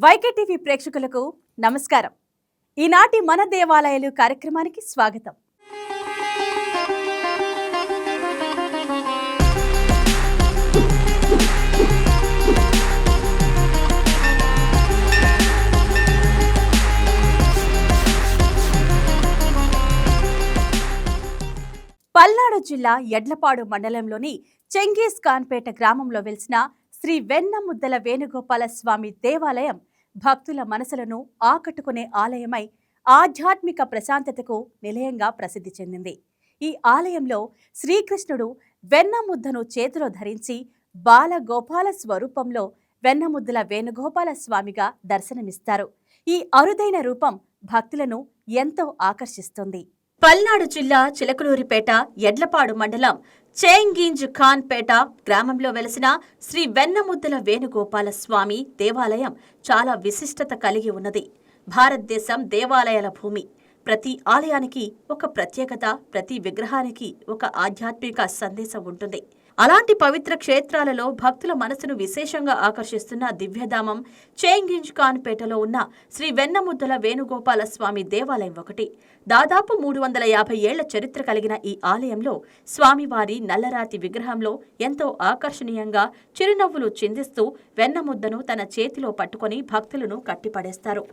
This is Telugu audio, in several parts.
వైకే టీవీ ప్రేక్షకులకు నమస్కారం. ఈనాటి మన దేవాలయాలు కార్యక్రమానికి స్వాగతం. పల్నాడు జిల్లా యడ్లపాడు మండలంలోని చెంగీస్ ఖాన్పేట గ్రామంలో వెలిసిన శ్రీ వెన్నముద్దల వేణుగోపాల స్వామి దేవాలయం భక్తుల మనసులను ఆకట్టుకునే ఆలయమై ఆధ్యాత్మిక ప్రశాంతతకు నిలయంగా ప్రసిద్ధి చెందింది. ఈ ఆలయంలో శ్రీకృష్ణుడు వెన్నముద్దను చేతిలో ధరించి బాలగోపాల స్వరూపంలో వెన్నముద్దల వేణుగోపాల స్వామిగా దర్శనమిస్తారు. ఈ అరుదైన రూపం భక్తులను ఎంతో ఆకర్షిస్తుంది. పల్నాడు జిల్లా చిలకలూరిపేట యడ్లపాడు మండలం చేంగీంజ్ ఖాన్పేట గ్రామంలో వెలసిన శ్రీ వెన్నముద్దల వేణుగోపాల స్వామి దేవాలయం చాలా విశిష్టత కలిగి ఉన్నది. భారతదేశం దేవాలయాల భూమి. ప్రతి ఆలయానికి ఒక ప్రత్యేకత, ప్రతి విగ్రహానికి ఒక ఆధ్యాత్మిక సందేశం ఉంటుంది. అలాంటి పవిత్ర క్షేత్రాలలో భక్తుల మనసును విశేషంగా ఆకర్షిస్తున్న దివ్యధామం చేంగీంజ్ ఖాన్పేటలో ఉన్న శ్రీ వెన్నముద్దల వేణుగోపాల స్వామి దేవాలయం ఒకటి. దాదాపు 350 ఏళ్ల చరిత్ర కలిగిన ఈ ఆలయంలో స్వామివారి నల్లరాతి విగ్రహంలో ఎంతో ఆకర్షణీయంగా చిరునవ్వులు చిందిస్తూ వెన్నముద్దను తన చేతిలో పట్టుకొని భక్తులను కట్టిపడేస్తారు.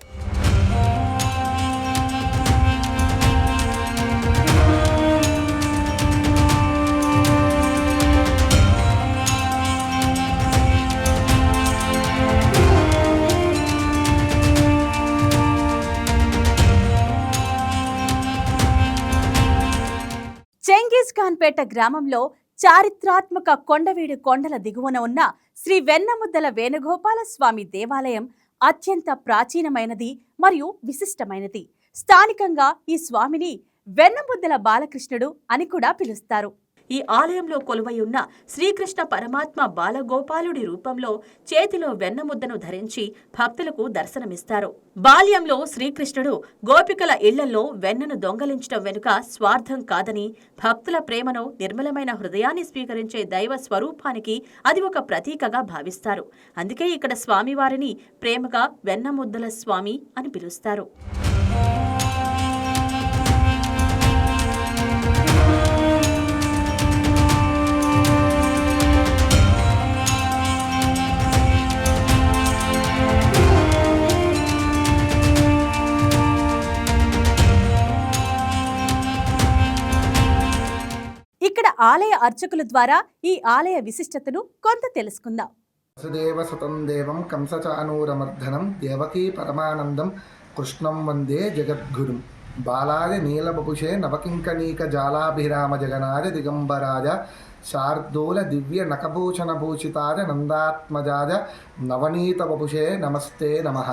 చెంగీస్ ఖాన్పేట గ్రామంలో చారిత్రాత్మక కొండవీడు కొండల దిగువన ఉన్న శ్రీ వెన్నముద్దల వేణుగోపాల స్వామి దేవాలయం అత్యంత ప్రాచీనమైనది మరియు విశిష్టమైనది. స్థానికంగా ఈ స్వామిని వెన్నముద్దల బాలకృష్ణుడు అని కూడా పిలుస్తారు. ఈ ఆలయంలో కొలువై ఉన్న శ్రీకృష్ణ పరమాత్మ బాలగోపాలుడి రూపంలో చేతిలో వెన్నముద్దను ధరించి భక్తులకు దర్శనమిస్తారు. బాల్యంలో శ్రీకృష్ణుడు గోపికల ఇళ్లలో వెన్నను దొంగలించడం వెనుక స్వార్థం కాదని, భక్తుల ప్రేమను, నిర్మలమైన హృదయాన్ని స్వీకరించే దైవ స్వరూపానికి అది ఒక ప్రతీకగా భావిస్తారు. అందుకే ఇక్కడ స్వామివారిని ప్రేమగా వెన్నముద్దల స్వామి అని పిలుస్తారు. ఇక్కడ ఆలయ అర్చకుల ద్వారా ఈ ఆలయ విశిష్టతను కొంత తెలుసుకుందాం. వసుదేవ సుతం దేవం కంసచానూరమర్ధనం దేవకీ పరమానందం కృష్ణం వందే జగద్గురుం బాలాయ నీలబపుషే నవకింకనీక జాలాభిరామ జగనాయ దిగంబరాయ శార్దూల దివ్య నకభూషణ భూషితాయ నందాత్మజాయ నవనీత వపుషే నమస్తే నమః.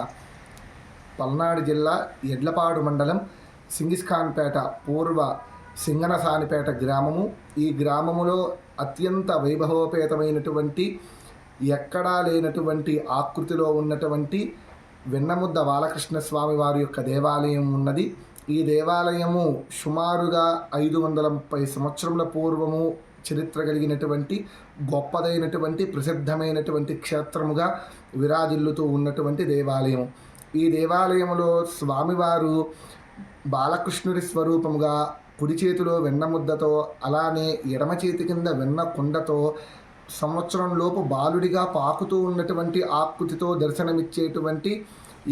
పల్నాడు జిల్లా యడ్లపాడు మండలం చెంగీస్ ఖాన్పేట పూర్వ సింగనసానిపేట గ్రామము. ఈ గ్రామములో అత్యంత వైభవోపేతమైనటువంటి, ఎక్కడా లేనటువంటి ఆకృతిలో ఉన్నటువంటి వెన్నముద్ద బాలకృష్ణ స్వామి వారి యొక్క దేవాలయం ఉన్నది. ఈ దేవాలయము సుమారుగా 530 సంవత్సరముల పూర్వము చరిత్ర కలిగినటువంటి గొప్పదైనటువంటి ప్రసిద్ధమైనటువంటి క్షేత్రముగా విరాజిల్లుతూ ఉన్నటువంటి దేవాలయం. ఈ దేవాలయంలో స్వామివారు బాలకృష్ణుడి స్వరూపముగా కుడి చేతిలో వెన్నముద్దతో, అలానే ఎడమ చేతి కింద వెన్న కుండతో, సంవత్సరంలోపు బాలుడిగా పాకుతూ ఉన్నటువంటి ఆకృతితో దర్శనమిచ్చేటువంటి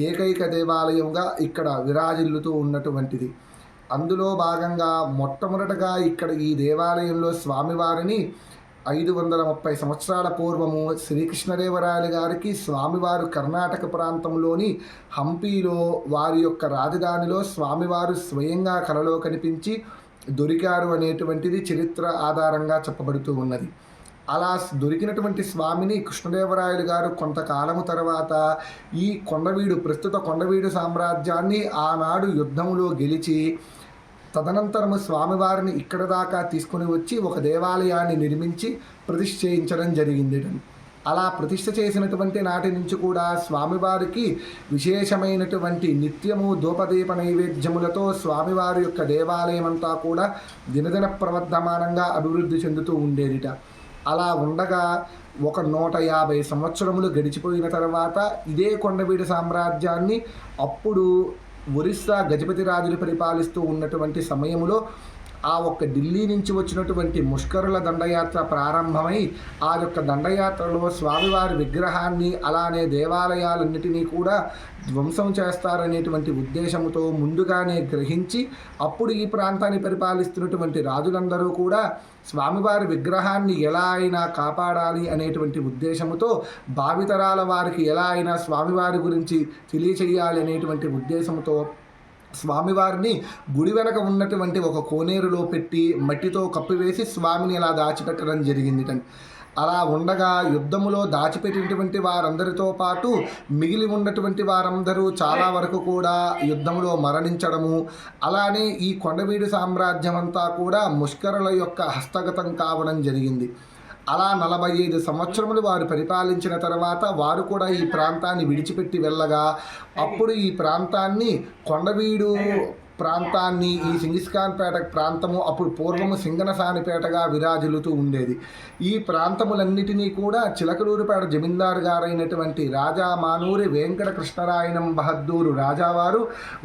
ఏకైక దేవాలయంగా ఇక్కడ విరాజిల్లుతూ ఉన్నటువంటిది. అందులో భాగంగా మొట్టమొదటగా ఇక్కడ ఈ దేవాలయంలో స్వామివారిని 530 సంవత్సరాల పూర్వము శ్రీకృష్ణదేవరాయలు గారికి స్వామివారు కర్ణాటక ప్రాంతంలోని హంపీలో వారి యొక్క రాజధానిలో స్వామివారు స్వయంగా కలలో కనిపించి దొరికారు అనేటువంటిది చరిత్ర ఆధారంగా చెప్పబడుతూ ఉన్నది. అలా దొరికినటువంటి స్వామిని కృష్ణదేవరాయలు గారు కొంతకాలము తర్వాత ఈ కొండవీడు, ప్రస్తుత కొండవీడు సామ్రాజ్యాన్ని ఆనాడు యుద్ధములో గెలిచి తదనంతరము స్వామివారిని ఇక్కడ దాకా తీసుకుని వచ్చి ఒక దేవాలయాన్ని నిర్మించి ప్రతిష్ఠ చేయించడం జరిగింది. అలా ప్రతిష్ఠ చేసినటువంటి నాటి నుంచి కూడా స్వామివారికి విశేషమైనటువంటి నిత్యము ధూపదీప నైవేద్యములతో స్వామివారి యొక్క దేవాలయం అంతా కూడా దినదిన ప్రవర్ధమానంగా అభివృద్ధి చెందుతూ ఉండేదిట. అలా ఉండగా ఒక 150 సంవత్సరములు గడిచిపోయిన తర్వాత ఇదే కొండవీడు సామ్రాజ్యాన్ని అప్పుడు ఒరిస్సా గజపతి రాజులు పరిపాలిస్తూ ఉన్నటువంటి సమయంలో ఆ ఒక్క ఢిల్లీ నుంచి వచ్చినటువంటి ముష్కరుల దండయాత్ర ప్రారంభమై ఆ యొక్క దండయాత్రలో స్వామివారి విగ్రహాన్ని అలానే దేవాలయాలన్నిటినీ కూడా ధ్వంసం చేస్తారనేటువంటి ఉద్దేశంతో ముందుగానే గ్రహించి అప్పుడు ఈ ప్రాంతాన్ని పరిపాలిస్తున్నటువంటి రాజులందరూ కూడా స్వామివారి విగ్రహాన్ని ఎలా అయినా కాపాడాలి అనేటువంటి ఉద్దేశంతో భావితరాల వారికి ఎలా అయినా స్వామివారి గురించి తెలియచేయాలి అనేటువంటి ఉద్దేశంతో స్వామివారిని గుడి వెనక ఉన్నటువంటి ఒక కోనేరులో పెట్టి మట్టితో కప్పివేసి స్వామిని అలా దాచిపెట్టడం జరిగింది. అలా ఉండగా యుద్ధములో దాచిపెట్టినటువంటి వారందరితో పాటు మిగిలి ఉన్నటువంటి వారందరూ చాలా వరకు కూడా యుద్ధంలో మరణించడము, అలానే ఈ కొండవీడు సామ్రాజ్యం అంతా కూడా ముష్కరుల యొక్క హస్తగతం కావడం జరిగింది. అలా 45 సంవత్సరములు వారు పరిపాలించిన తర్వాత వారు కూడా ఈ ప్రాంతాన్ని విడిచిపెట్టి వెళ్ళగా అప్పుడు ఈ ప్రాంతాన్ని కొండవీడు ప్రాంతాన్ని ఈ సింగిస్ఖాన్పేట ప్రాంతము అప్పుడు పూర్వము సింగనసానిపేటగా విరాజిల్లుతూ ఉండేది. ఈ ప్రాంతములన్నిటినీ కూడా చిలకలూరుపేట జమీందారు గారైనటువంటి రాజా మానూరి వెంకట కృష్ణరాయణం బహద్దూరు రాజావారు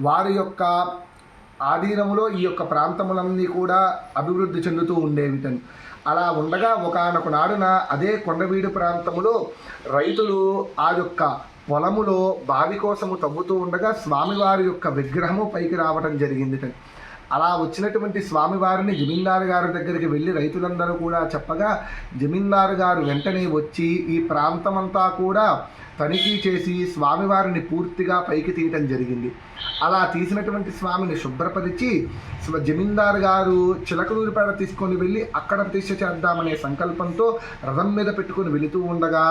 వారి యొక్క ఆధీనంలో ఈ యొక్క ప్రాంతములన్నీ కూడా అభివృద్ధి చెందుతూ ఉండేవి. అలా ఉండగా ఒకానొక నాడున అదే కొండవీడు ప్రాంతములో రైతులు ఆ యొక్క పొలములో బావి కోసము తవ్వుతూ ఉండగా స్వామివారి యొక్క విగ్రహము పైకి రావటం జరిగింది. అలా వచ్చినటువంటి స్వామివారిని జమీందారు గారి దగ్గరికి వెళ్ళి రైతులందరూ కూడా చెప్పగా జమీందారు గారు వెంటనే వచ్చి ఈ ప్రాంతమంతా కూడా తనిఖీ చేసి స్వామివారిని పూర్తిగా పైకి తీయటం జరిగింది. అలా తీసినటువంటి స్వామిని శుభ్రపరిచి జమీందారు గారు చిలకలూరిపేట తీసుకొని వెళ్ళి అక్కడ ప్రతిష్ఠ చేద్దామనే సంకల్పంతో రథం మీద పెట్టుకుని వెళుతూ ఉండగా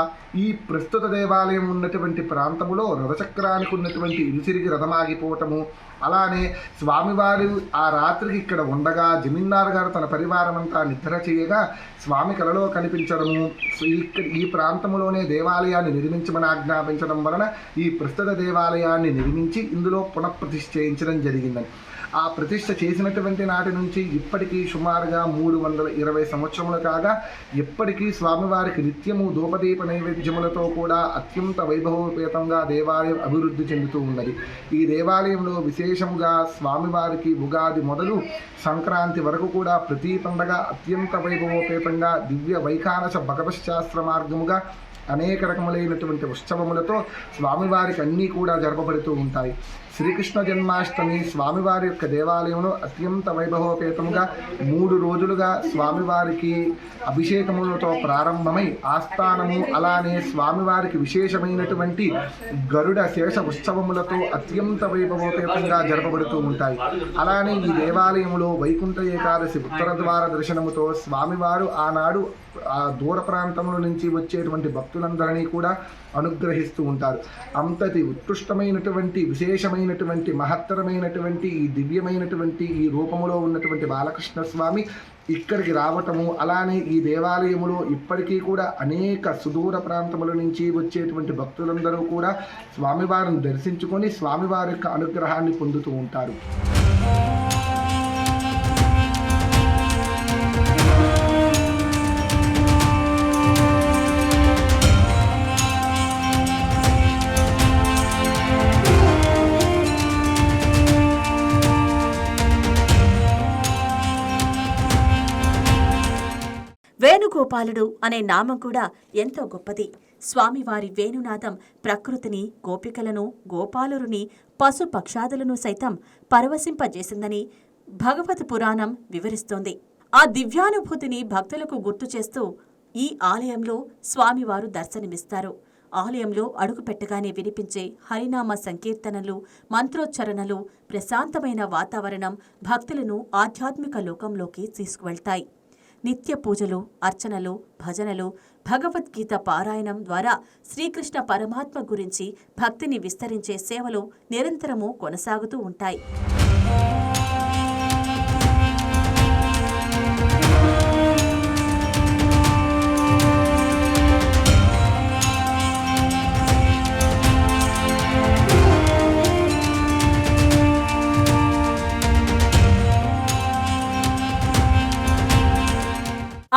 ఈ ప్రస్తుత దేవాలయం ఉన్నటువంటి ప్రాంతములో రథచక్రానికి ఉన్నటువంటి ఇరుసిరిగి రథం ఆగిపోవటము, అలానే స్వామివారు ఆ రాత్రికి ఇక్కడ ఉండగా జమీందారు గారు తన పరివారం అంతా నిద్ర చేయగా స్వామి కలలో కనిపించడము, ఈ ప్రాంతంలోనే దేవాలయాన్ని నిర్మించమని ఆజ్ఞాపించడం వలన ఈ ప్రస్తుత దేవాలయాన్ని నిర్మించి ఇందులో పునఃప్రతిష్ఠ చేయించడం జరిగిందని. ఆ ప్రతిష్ఠ చేసినటువంటి నాటి నుంచి ఇప్పటికీ సుమారుగా 320 సంవత్సరములు కాగా ఇప్పటికీ స్వామివారికి నిత్యము ధూపదీప నైవేద్యములతో కూడా అత్యంత వైభవోపేతంగా దేవాలయం అభివృద్ధి చెందుతూ ఉన్నది. ఈ దేవాలయంలో విశేషంగా స్వామివారికి ఉగాది మొదలు సంక్రాంతి వరకు కూడా ప్రతి పండగ అత్యంత వైభవోపేతంగా దివ్య వైఖానస భగవశాస్త్ర మార్గముగా అనేక రకములైనటువంటి ఉత్సవములతో స్వామివారికి అన్నీ కూడా జరపబడుతూ ఉంటాయి. శ్రీకృష్ణ జన్మాష్టమి స్వామివారి యొక్క దేవాలయంలో అత్యంత వైభవోపేతముగా 3 రోజులుగా స్వామివారికి అభిషేకములతో ప్రారంభమై ఆస్థానము అలానే స్వామివారికి విశేషమైనటువంటి గరుడ శేష ఉత్సవములతో అత్యంత వైభవోపేతంగా జరపబడుతూ ఉంటాయి. అలానే ఈ దేవాలయంలో వైకుంఠ ఏకాదశి ఉత్తర ద్వార దర్శనముతో స్వామివారు ఆనాడు ఆ దూర ప్రాంతంలో నుంచి వచ్చేటువంటి భక్తులందరినీ కూడా అనుగ్రహిస్తూ ఉంటారు. అంతటి ఉత్కృష్టమైనటువంటి విశేషమైనటువంటి మహత్తరమైనటువంటి ఈ దివ్యమైనటువంటి ఈ రూపములో ఉన్నటువంటి బాలకృష్ణ స్వామి ఇక్కడికి రావటము, అలానే ఈ దేవాలయములో ఇప్పటికీ కూడా అనేక సుదూర ప్రాంతముల నుంచి వచ్చేటువంటి భక్తులందరూ కూడా స్వామివారిని దర్శించుకొని స్వామివారి యొక్క అనుగ్రహాన్ని పొందుతూ ఉంటారు. వేణుగోపాలుడు అనే నామం కూడా ఎంతో గొప్పది. స్వామివారి వేణునాదం ప్రకృతిని, గోపికలను, గోపాలురుని, పశు పక్షాదులను సైతం పరవశింపజేసిందని భగవత్ పురాణం వివరిస్తోంది. ఆ దివ్యానుభూతిని భక్తులకు గుర్తు చేస్తూ ఈ ఆలయంలో స్వామివారు దర్శనమిస్తారు. ఆలయంలో అడుగుపెట్టగానే వినిపించే హరినామ సంకీర్తనలు, మంత్రోచ్చరణలు, ప్రశాంతమైన వాతావరణం భక్తులను ఆధ్యాత్మిక లోకంలోకి తీసుకువెళ్తాయి. నిత్య పూజలు, అర్చనలు, భజనలు, భగవద్గీత పారాయణం ద్వారా శ్రీకృష్ణ పరమాత్మ గురించి భక్తిని విస్తరించే సేవలు నిరంతరము కొనసాగుతూ ఉంటాయి.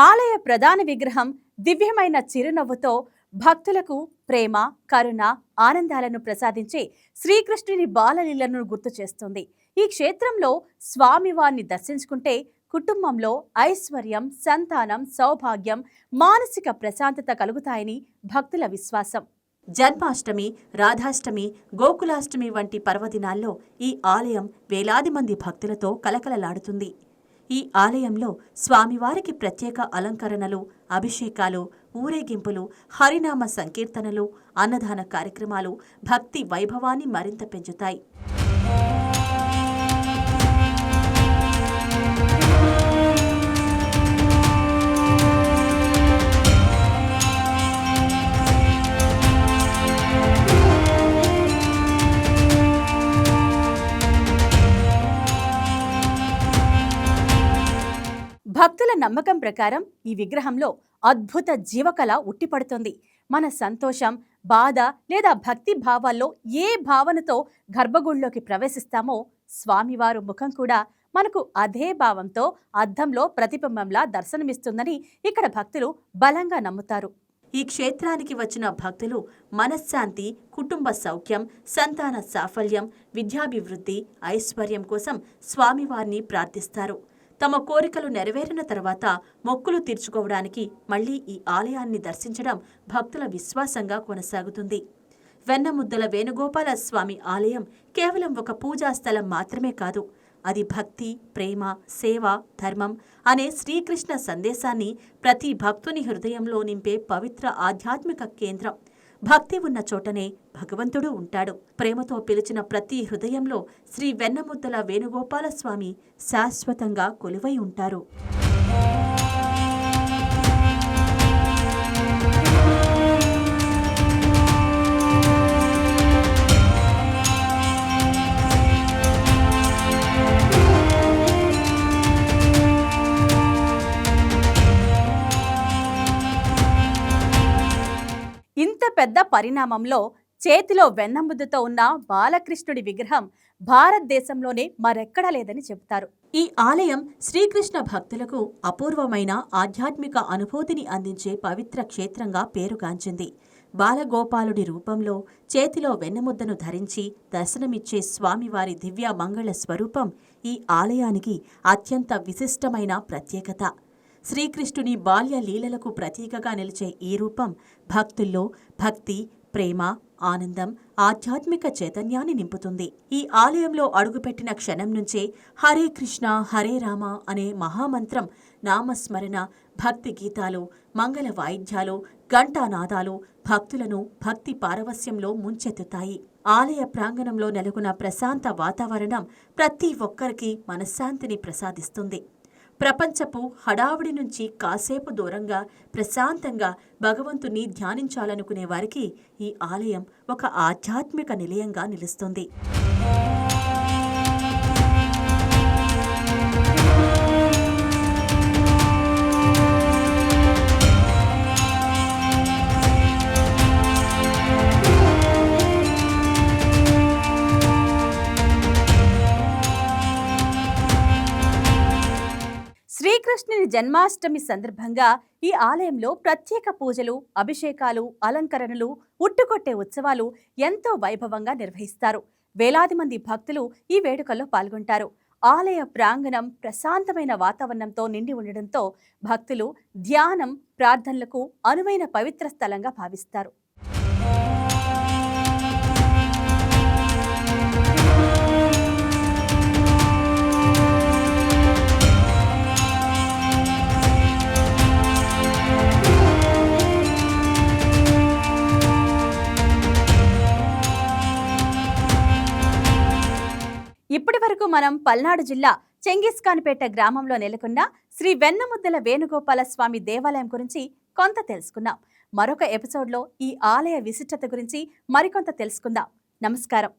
ఆలయ ప్రధాన విగ్రహం దివ్యమైన చిరునవ్వుతో భక్తులకు ప్రేమ, కరుణ, ఆనందాలను ప్రసాదించే శ్రీకృష్ణుని బాలలీలను గుర్తు చేస్తుంది. ఈ క్షేత్రంలో స్వామివారిని దర్శించుకుంటే కుటుంబంలో ఐశ్వర్యం, సంతానం, సౌభాగ్యం, మానసిక ప్రశాంతత కలుగుతాయని భక్తుల విశ్వాసం. జన్మాష్టమి, రాధాష్టమి, గోకులాష్టమి వంటి పర్వదినాల్లో ఈ ఆలయం వేలాది మంది భక్తులతో కలకలలాడుతుంది. ఈ ఆలయంలో స్వామివారికి ప్రత్యేక అలంకరణలు, అభిషేకాలు, ఊరేగింపులు, హరినామ సంకీర్తనలు, అన్నదాన కార్యక్రమాలు భక్తి వైభవాన్ని మరింత పెంచుతాయి. భక్తుల నమ్మకం ప్రకారం ఈ విగ్రహంలో అద్భుత జీవకళ ఉట్టిపడుతుంది. మన సంతోషం, బాధ లేదా భక్తి భావాల్లో ఏ భావనతో గర్భగుడిలోకి ప్రవేశిస్తామో స్వామివారు ముఖం కూడా మనకు అదే భావంతో అద్దంలో ప్రతిబింబంలా దర్శనమిస్తుందని ఇక్కడ భక్తులు బలంగా నమ్ముతారు. ఈ క్షేత్రానికి వచ్చిన భక్తులు మనశ్శాంతి, కుటుంబ సౌఖ్యం, సంతాన సాఫల్యం, విద్యాభివృద్ధి, ఐశ్వర్యం కోసం స్వామివారిని ప్రార్థిస్తారు. తమ కోరికలు నెరవేరిన తర్వాత మొక్కులు తీర్చుకోవడానికి మళ్లీ ఈ ఆలయాన్ని దర్శించడం భక్తుల విశ్వాసంగా కొనసాగుతుంది. వెన్నముద్దల వేణుగోపాల స్వామి ఆలయం కేవలం ఒక పూజా స్థలం మాత్రమే కాదు. అది భక్తి, ప్రేమ, సేవ, ధర్మం అనే శ్రీకృష్ణ సందేశాన్ని ప్రతి భక్తుని హృదయంలో నింపే పవిత్ర ఆధ్యాత్మిక కేంద్రం. భక్తి ఉన్న చోటనే భగవంతుడు ఉంటాడు. ప్రేమతో పిలిచిన ప్రతి హృదయంలో శ్రీ వెన్నముద్దల వేణుగోపాల స్వామి శాశ్వతంగా కొలువై ఉంటారు. ఇంత పెద్ద పరిణామంలో చేతిలో వెన్నముద్దతో ఉన్న బాలకృష్ణుడి విగ్రహం భారతదేశంలోనే మరెక్కడా లేదని చెబుతారు. ఈ ఆలయం శ్రీకృష్ణ భక్తులకు అపూర్వమైన ఆధ్యాత్మిక అనుభూతిని అందించే పవిత్ర క్షేత్రంగా పేరుగాంచింది. బాలగోపాలుడి రూపంలో చేతిలో వెన్నముద్దను ధరించి దర్శనమిచ్చే స్వామివారి దివ్య మంగళ స్వరూపం ఈ ఆలయానికి అత్యంత విశిష్టమైన ప్రత్యేకత. శ్రీకృష్ణుని బాల్య లీలలకు ప్రతీకగా నిలిచే ఈ రూపం భక్తుల్లో భక్తి, ప్రేమ, ఆనందం, ఆధ్యాత్మిక చైతన్యాన్ని నింపుతుంది. ఈ ఆలయంలో అడుగుపెట్టిన క్షణం నుంచే హరే కృష్ణ హరే రామ అనే మహామంత్రం, నామస్మరణ, భక్తి గీతాలు, మంగళ వాయిద్యాలు, ఘంటానాదాలు భక్తులను భక్తి పారవస్యంలో ముంచెత్తుతాయి. ఆలయ ప్రాంగణంలో నెలకొన్న ప్రశాంత వాతావరణం ప్రతి ఒక్కరికి మనశ్శాంతిని ప్రసాదిస్తుంది. ప్రపంచపు హడావుడి నుంచి కాసేపు దూరంగా ప్రశాంతంగా భగవంతుని ధ్యానించాలనుకునే వారికి ఈ ఆలయం ఒక ఆధ్యాత్మిక నిలయంగా నిలుస్తుంది. శ్రీకృష్ణుని జన్మాష్టమి సందర్భంగా ఈ ఆలయంలో ప్రత్యేక పూజలు, అభిషేకాలు, అలంకరణలు, ఉట్టుకొట్టే ఉత్సవాలు ఎంతో వైభవంగా నిర్వహిస్తారు. వేలాది మంది భక్తులు ఈ వేడుకల్లో పాల్గొంటారు. ఆలయ ప్రాంగణం ప్రశాంతమైన వాతావరణంతో నిండి ఉండడంతో భక్తులు ధ్యానం, ప్రార్థనలకు అనువైన పవిత్ర స్థలంగా భావిస్తారు. ఇప్పటి వరకు మనం పల్నాడు జిల్లా చెంగిస్ఖాన్పేట గ్రామంలో నెలకొన్న శ్రీ వెన్నముద్దల వేణుగోపాల స్వామి దేవాలయం గురించి కొంత తెలుసుకున్నాం. మరొక ఎపిసోడ్లో ఈ ఆలయ విశిష్టత గురించి మరికొంత తెలుసుకుందాం. నమస్కారం.